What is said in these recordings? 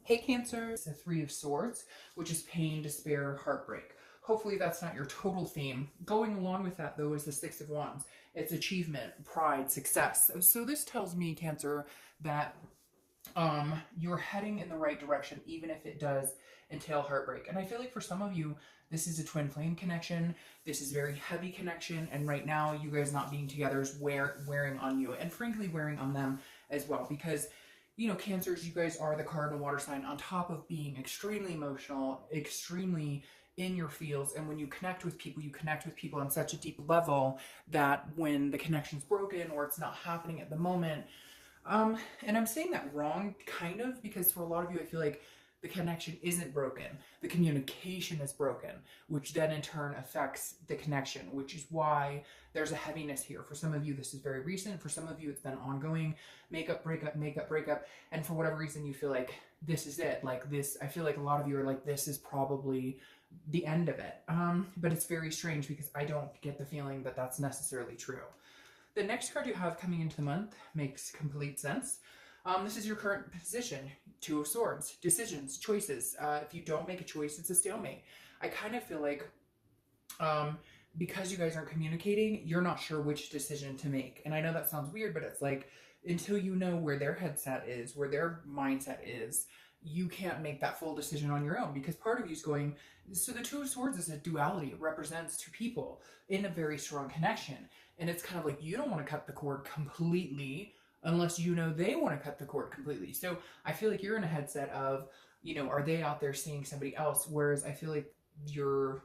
Hey Cancer, it's the Three of Swords, which is pain, despair, heartbreak. Hopefully that's not your total theme. Going along with that though is the Six of Wands. It's achievement, pride, success. So this tells me, Cancer, that you're heading in the right direction, even if it does entail heartbreak. And I feel like for some of you, this is a twin flame connection. This is very heavy connection. And right now, you guys not being together is wearing on you, and frankly, wearing on them as well. Because, you know, Cancers, you guys are the cardinal water sign on top of being extremely emotional, extremely in your feels. And when you connect with people, you connect with people on such a deep level that when the connection's broken or it's not happening at the moment, and I'm saying that wrong, kind of, because for a lot of you, I feel like the connection isn't broken. The communication is broken, which then in turn affects the connection, which is why there's a heaviness here. For some of you, this is very recent. For some of you, it's been ongoing. Makeup, breakup, makeup, breakup. And for whatever reason, you feel like this is it. Like this, I feel like a lot of you are like, this is probably the end of it. But it's very strange because I don't get the feeling that that's necessarily true. The next card you have coming into the month makes complete sense. This is your current position. Two of Swords, decisions, choices. If you don't make a choice, it's a stalemate. I kind of feel like because you guys aren't communicating, you're not sure which decision to make. And I know that sounds weird, but it's like until you know where their headset is, where their mindset is, you can't make that full decision on your own, because part of you is going, so the Two of Swords is a duality. It represents two people in a very strong connection. And it's kind of like you don't want to cut the cord completely unless you know they want to cut the cord completely. So I feel like you're in a headset of, you know, are they out there seeing somebody else? Whereas I feel like your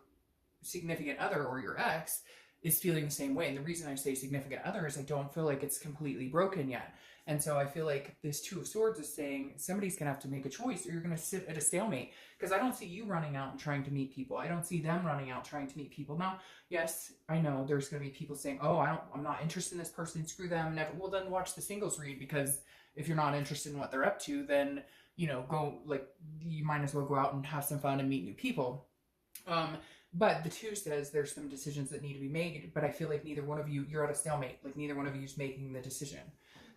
significant other or your ex is feeling the same way. And the reason I say significant other is I don't feel like it's completely broken yet. And so I feel like this Two of Swords is saying somebody's going to have to make a choice, or you're going to sit at a stalemate. Because I don't see you running out and trying to meet people. I don't see them running out trying to meet people. Now, yes, I know there's going to be people saying, oh, I'm not interested in this person, screw them, never. Well, then watch the singles read, because if you're not interested in what they're up to, then, you know, go, like, you might as well go out and have some fun and meet new people. But the two says there's some decisions that need to be made, but I feel like neither one of you, you're at a stalemate. Like neither one of you is making the decision.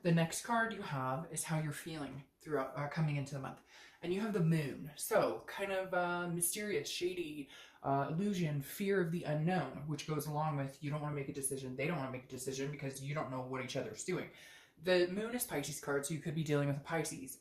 The next card you have is how you're feeling throughout coming into the month. And you have the Moon. So kind of mysterious, shady, illusion, fear of the unknown, which goes along with you don't want to make a decision. They don't want to make a decision because you don't know what each other's doing. The Moon is Pisces card, so you could be dealing with a Pisces.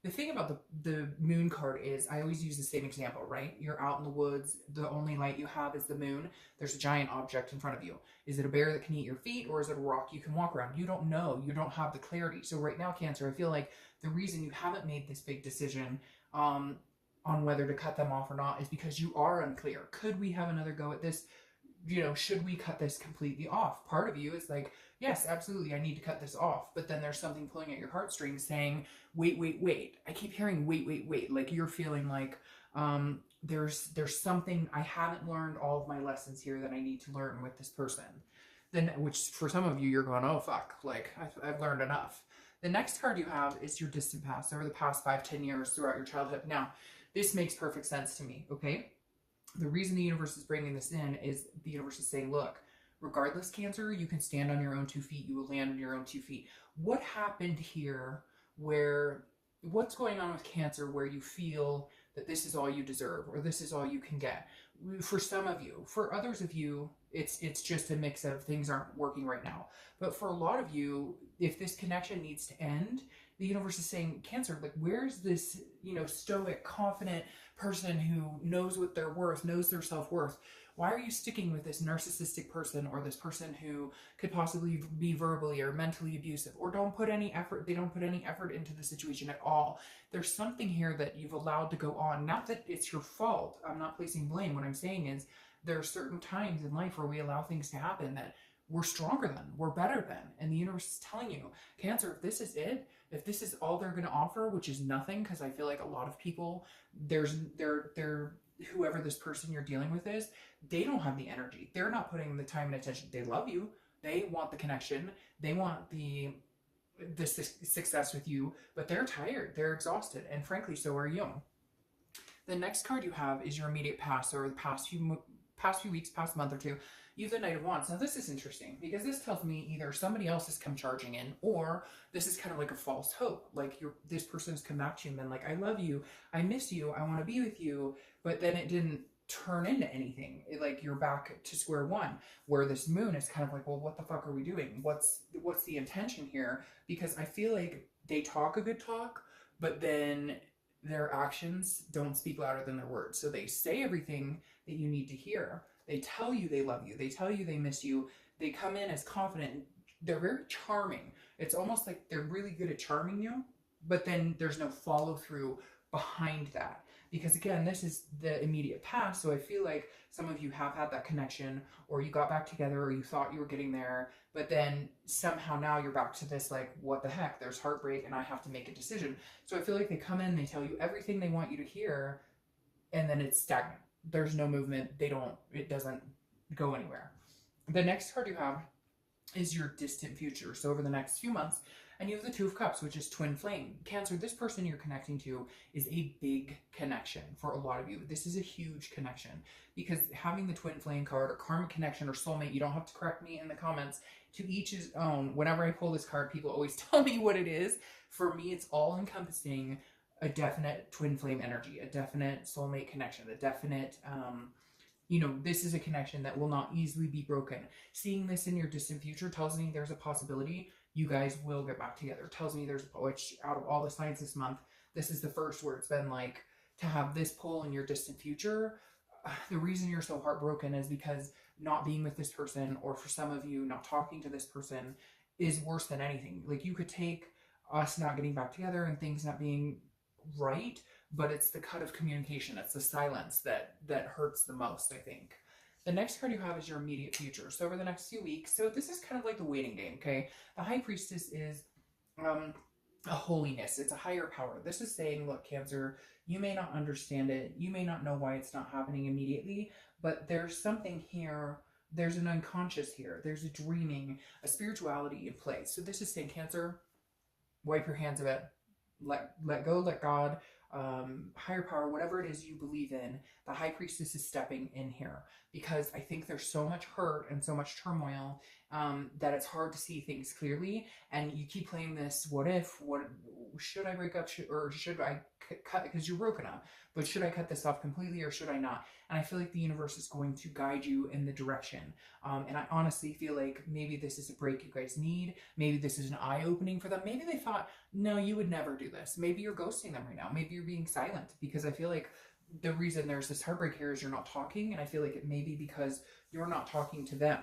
The thing about the Moon card is I always use the same example, right? You're out in the woods. The only light you have is the moon. There's a giant object in front of you. Is it a bear that can eat your feet, or is it a rock you can walk around? You don't know. You don't have the clarity. So right now, Cancer, I feel like the reason you haven't made this big decision on whether to cut them off or not is because you are unclear. Could we have another go at this? You know, should we cut this completely off? Part of you is like, yes, absolutely, I need to cut this off. But then there's something pulling at your heartstrings saying, wait, wait, wait. I keep hearing wait, wait, wait. Like you're feeling like there's something, I haven't learned all of my lessons here that I need to learn with this person. Then, which for some of you, you're going, oh, fuck, like I've learned enough. The next card you have is your distant past, over the past 5-10 years throughout your childhood. Now, this makes perfect sense to me, okay? The reason the universe is bringing this in is the universe is saying, look, regardless, Cancer, you can stand on your own 2 feet. You will land on your own 2 feet. What happened here what's going on with Cancer where you feel that this is all you deserve or this is all you can get? For some of you. For others of you, it's just a mix of things aren't working right now. But for a lot of you, if this connection needs to end, the universe is saying, Cancer, like, where's this, you know, stoic, confident person who knows what they're worth, knows their self-worth? Why are you sticking with this narcissistic person or this person who could possibly be verbally or mentally abusive or don't put any effort? They don't put any effort into the situation at all. There's something here that you've allowed to go on. Not that it's your fault. I'm not placing blame. What I'm saying is there are certain times in life where we allow things to happen that we're stronger than, we're better than. And the universe is telling you, Cancer, if this is it, if this is all they're going to offer, which is nothing, because I feel like a lot of people, whoever this person you're dealing with is, they don't have the energy. They're not putting the time and attention. They love you. They want the connection. They want the success with you, but they're tired. They're exhausted. And frankly, so are you. The next card you have is your immediate past, or the past few past few weeks, past month or two, you have the Knight of Wands. Now this is interesting because this tells me either somebody else has come charging in, or this is kind of like a false hope. Like this person has come back to you and been like, I love you, I miss you, I want to be with you, but then it didn't turn into anything. Like you're back to square one, where this moon is kind of like, well, what the fuck are we doing? What's the intention here? Because I feel like they talk a good talk, but then their actions don't speak louder than their words. So they say everything that you need to hear. They tell you they love you. They tell you they miss you. They come in as confident. They're very charming. It's almost like they're really good at charming you, but then there's no follow through behind that. Because again, this is the immediate past. So I feel like some of you have had that connection, or you got back together, or you thought you were getting there, but then somehow now you're back to this, like, what the heck? There's heartbreak and I have to make a decision. So I feel like they come in, they tell you everything they want you to hear, and then it's stagnant. There's no movement. It doesn't go anywhere. The next card you have is your distant future. So over the next few months, and you have the Two of Cups, which is twin flame. Cancer, this person you're connecting to is a big connection for a lot of you. This is a huge connection because having the twin flame card or karmic connection or soulmate, you don't have to correct me in the comments. To each his own. Whenever I pull this card, people always tell me what it is. For me, it's all encompassing a definite twin flame energy, a definite soulmate connection, a definite, this is a connection that will not easily be broken. Seeing this in your distant future tells me there's a possibility you guys will get back together. Tells me which out of all the signs this month, this is the first where it's been like, to have this pull in your distant future. The reason you're so heartbroken is because not being with this person, or for some of you, not talking to this person, is worse than anything. Like, you could take us not getting back together and things not being right, but it's the cut of communication, it's the silence that hurts the most, I think. The next card you have is your immediate future. So over the next few weeks, so this is kind of like the waiting game, okay? The High Priestess is a holiness. It's a higher power. This is saying, look, Cancer, you may not understand it. You may not know why it's not happening immediately, but there's something here. There's an unconscious here. There's a dreaming, a spirituality in place. So this is saying, Cancer, wipe your hands of it. Let go, let God, higher power, whatever it is you believe in, the High Priestess is stepping in here, because I think there's so much hurt and so much turmoil that it's hard to see things clearly, and you keep playing this what if, should I break up, or should I cut, because you're broken up, but should I cut this off completely or should I not? And I feel like the universe is going to guide you in the direction, and I honestly feel like maybe this is a break you guys need. Maybe this is an eye-opening for them. Maybe they thought, no, you would never do this. Maybe you're ghosting them right now. Maybe you're being silent, because I feel like the reason there's this heartbreak here is you're not talking, and I feel like it may be because you're not talking to them.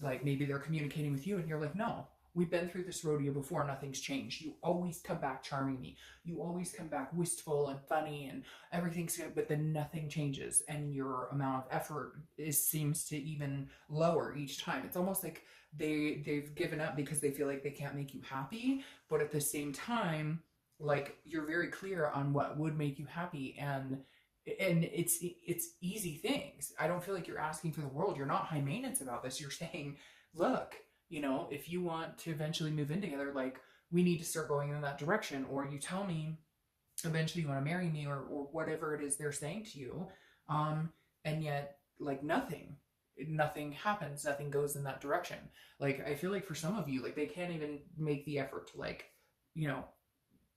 Like, maybe they're communicating with you and you're like, no, we've been through this rodeo before, nothing's changed. You always come back charming me. You always come back wistful and funny and everything's good, but then nothing changes, and your amount of effort seems to even lower each time. It's almost like they've given up because they feel like they can't make you happy, but at the same time, like, you're very clear on what would make you happy, and it's easy things. I don't feel like you're asking for the world. You're not high maintenance about this. You're saying, look, if you want to eventually move in together, like, we need to start going in that direction, or you tell me eventually you want to marry me, or whatever it is they're saying to you, and yet, like, nothing happens, nothing goes in that direction. Like, I feel like for some of you, like, they can't even make the effort to, like,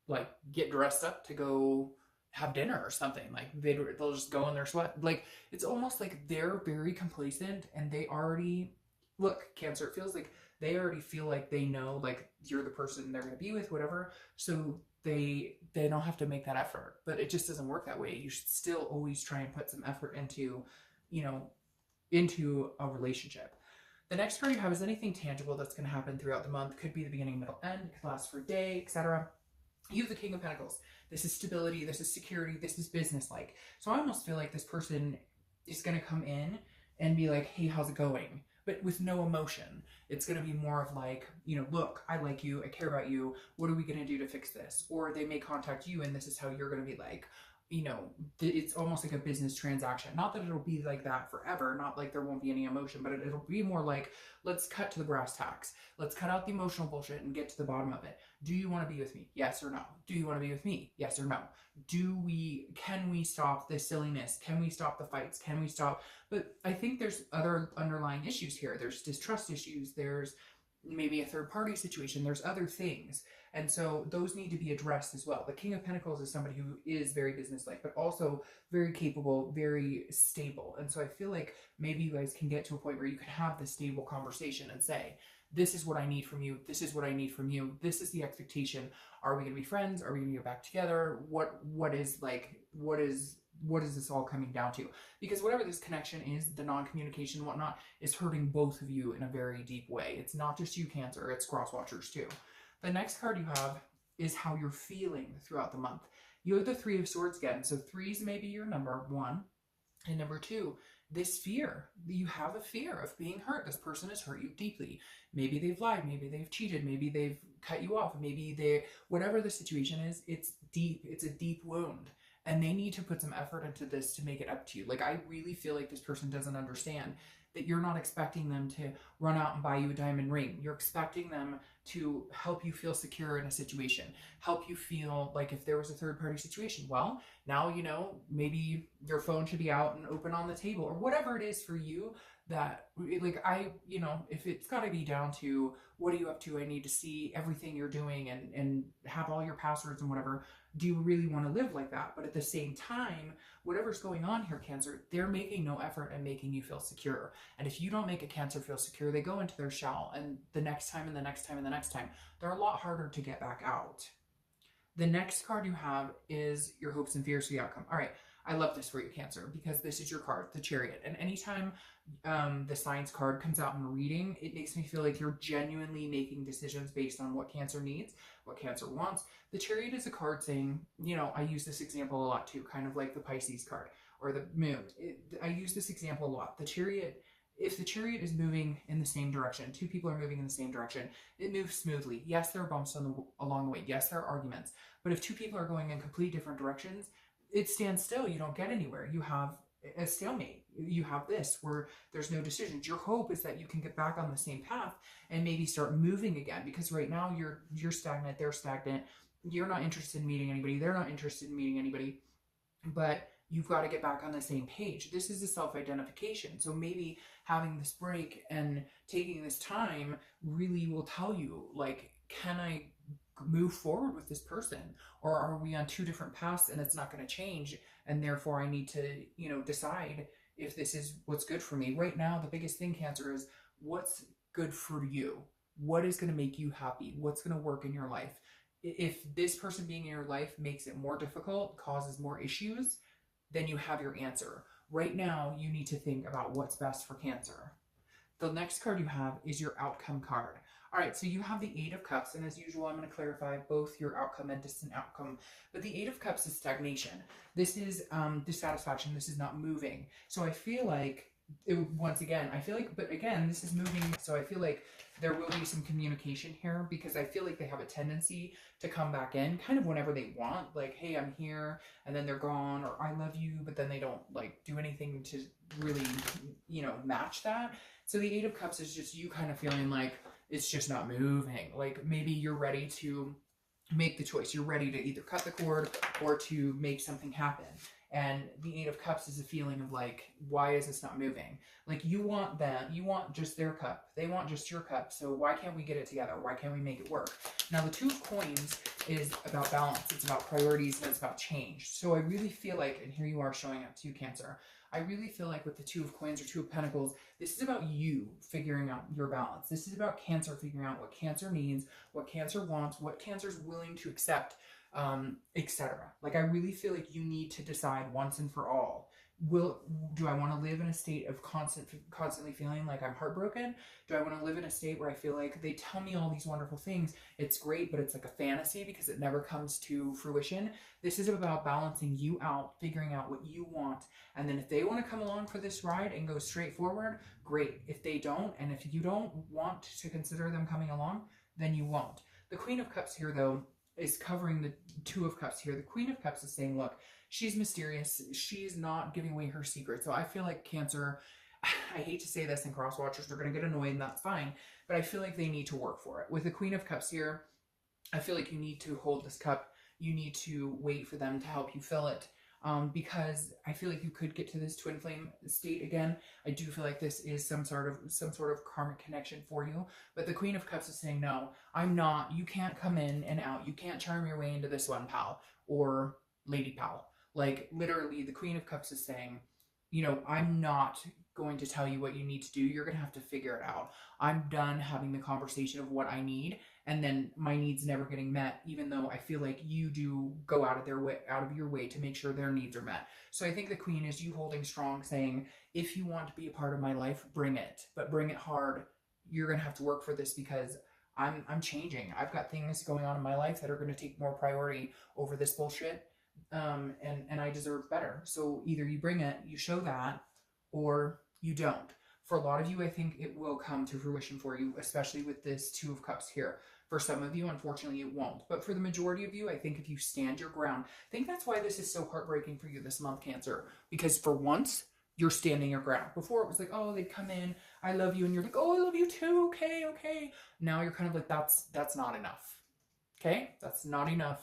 like, get dressed up to go have dinner or something. Like, they'll just go in their sweat. Like, it's almost like they're very complacent, and they already, look, Cancer, it feels like they already feel like they know, like, you're the person they're going to be with, whatever. So they don't have to make that effort, but it just doesn't work that way. You should still always try and put some effort into, into a relationship. The next card you have is anything tangible that's going to happen throughout the month. Could be the beginning, middle, end, could last for a day, etc. You have the King of Pentacles. This is stability, this is security, this is business-like. So I almost feel like this person is going to come in and be like, hey, how's it going? But with no emotion. It's going to be more of like, look, I like you, I care about you, what are we going to do to fix this? Or they may contact you and this is how you're going to be like, you know, it's almost like a business transaction. Not that it'll be like that forever, not like there won't be any emotion, but it'll be more like, let's cut to the brass tacks. Let's cut out the emotional bullshit and get to the bottom of it. Do you want to be with me? Yes or no? Do you want to be with me? Yes or no? Can we stop the silliness? Can we stop the fights? Can we stop? But I think there's other underlying issues here. There's distrust issues. There's maybe a third party situation. There's other things. And so those need to be addressed as well. The King of Pentacles is somebody who is very businesslike, but also very capable, very stable. And so I feel like maybe you guys can get to a point where you can have this stable conversation and say, this is what I need from you. This is what I need from you. This is the expectation. Are we going to be friends? Are we going to get back together? What is this all coming down to? Because whatever this connection is, the non-communication and whatnot, is hurting both of you in a very deep way. It's not just you, Cancer, it's cross-watchers too. The next card you have is how you're feeling throughout the month. You have the Three of Swords again. So threes may be your number one. And number two, this fear. You have a fear of being hurt. This person has hurt you deeply. Maybe they've lied. Maybe they've cheated. Maybe they've cut you off. Maybe whatever the situation is, it's deep. It's a deep wound. And they need to put some effort into this to make it up to you. Like, I really feel like this person doesn't understand that you're not expecting them to run out and buy you a diamond ring. You're expecting them to help you feel secure in a situation, help you feel like if there was a third party situation, well, now, you know, maybe your phone should be out and open on the table or whatever it is for you that, like, you know, if it's got to be down to what are you up to? I need to see everything you're doing and have all your passwords and whatever. Do you really want to live like that? But at the same time, whatever's going on here, Cancer, they're making no effort and making you feel secure. And if you don't make a Cancer feel secure, they go into their shell. And the next time and the next time and the next time, they're a lot harder to get back out. The next card you have is your hopes and fears for the outcome. All right. I love this for you, Cancer, because this is your card, the Chariot. And anytime the Signs card comes out in a reading, it makes me feel like you're genuinely making decisions based on what Cancer needs, what Cancer wants. The Chariot is a card saying, you know, I use this example a lot too, kind of like the Pisces card or the Moon. I use this example a lot. The Chariot, if the Chariot is moving in the same direction, two people are moving in the same direction, it moves smoothly. Yes, there are bumps along the way. Yes, there are arguments. But if two people are going in completely different directions, it stands still. You don't get anywhere. You have a stalemate. You have this where there's no decisions. Your hope is that you can get back on the same path and maybe start moving again, because right now you're stagnant, they're stagnant. You're not interested in meeting anybody. They're not interested in meeting anybody. But you've got to get back on the same page. This is a self-identification. So maybe having this break and taking this time really will tell you, like, can I move forward with this person, or are we on two different paths and it's not going to change, and therefore I need to, you know, decide if this is what's good for me right now. The biggest thing, Cancer, is what's good for you. What is going to make you happy? What's going to work in your life? If this person being in your life makes it more difficult, causes more issues, then you have your answer. Right now you need to think about what's best for Cancer. The next card you have is your outcome card. All right, so you have the Eight of Cups, and as usual, I'm going to clarify both your outcome and distant outcome. But the Eight of Cups is stagnation. This is dissatisfaction. This is not moving. So I feel like, once again, but again, this is moving. So I feel like there will be some communication here, because I feel like they have a tendency to come back in kind of whenever they want. Like, hey, I'm here, and then they're gone, or I love you, but then they don't, like, do anything to really, you know, match that. So the Eight of Cups is just you kind of feeling like it's just not moving. Like, maybe you're ready to make the choice. You're ready to either cut the cord or to make something happen. And the Eight of Cups is a feeling of like, why is this not moving? Like, you want them, you want just their cup. They want just your cup. So why can't we get it together? Why can't we make it work? Now, the Two of Coins is about balance. It's about priorities, and it's about change. So I really feel like, and here you are showing up to Cancer, I really feel like with the Two of Coins or Two of Pentacles, this is about you figuring out your balance. This is about Cancer figuring out what Cancer needs, what Cancer wants, what Cancer's willing to accept, etc. Like, I really feel like you need to decide once and for all. Do I want to live in a state of constantly feeling like I'm heartbroken? Do I want to live in a state where I feel like they tell me all these wonderful things? It's great, but it's like a fantasy because it never comes to fruition. This is about balancing you out, figuring out what you want. And then if they want to come along for this ride and go straight forward, great. If they don't, and if you don't want to consider them coming along, then you won't. The Queen of Cups here, though, is covering the Two of Cups here. The Queen of Cups is saying, look, she's mysterious. She's not giving away her secret. So I feel like Cancer, I hate to say this, and cross watchers are going to get annoyed, and that's fine, but I feel like they need to work for it. With the Queen of Cups here, I feel like you need to hold this cup. You need to wait for them to help you fill it. Because I feel like you could get to this twin flame state again. I do feel like this is some sort of karmic connection for you. But the Queen of Cups is saying, no, I'm not. You can't come in and out. You can't charm your way into this one, pal, or lady pal. Like, literally, the Queen of Cups is saying, you know, I'm not going to tell you what you need to do. You're going to have to figure it out. I'm done having the conversation of what I need, and then my needs never getting met, even though I feel like you do go out of your way to make sure their needs are met. So I think the Queen is you holding strong, saying, if you want to be a part of my life, bring it, but bring it hard. You're going to have to work for this, because I'm changing. I've got things going on in my life that are going to take more priority over this bullshit. And I deserve better. So either you bring it, you show that, or you don't. For a lot of you, I think it will come to fruition for you, especially with this Two of Cups here. For some of you, unfortunately, it won't. But for the majority of you, I think if you stand your ground, I think that's why this is so heartbreaking for you this month, Cancer. Because for once, you're standing your ground. Before, it was like, oh, they'd come in, I love you, and you're like, oh, I love you too, okay, okay. Now you're kind of like, that's not enough. Okay? That's not enough.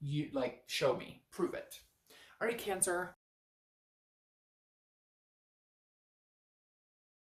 You, like, show me. Prove it. All right, Cancer.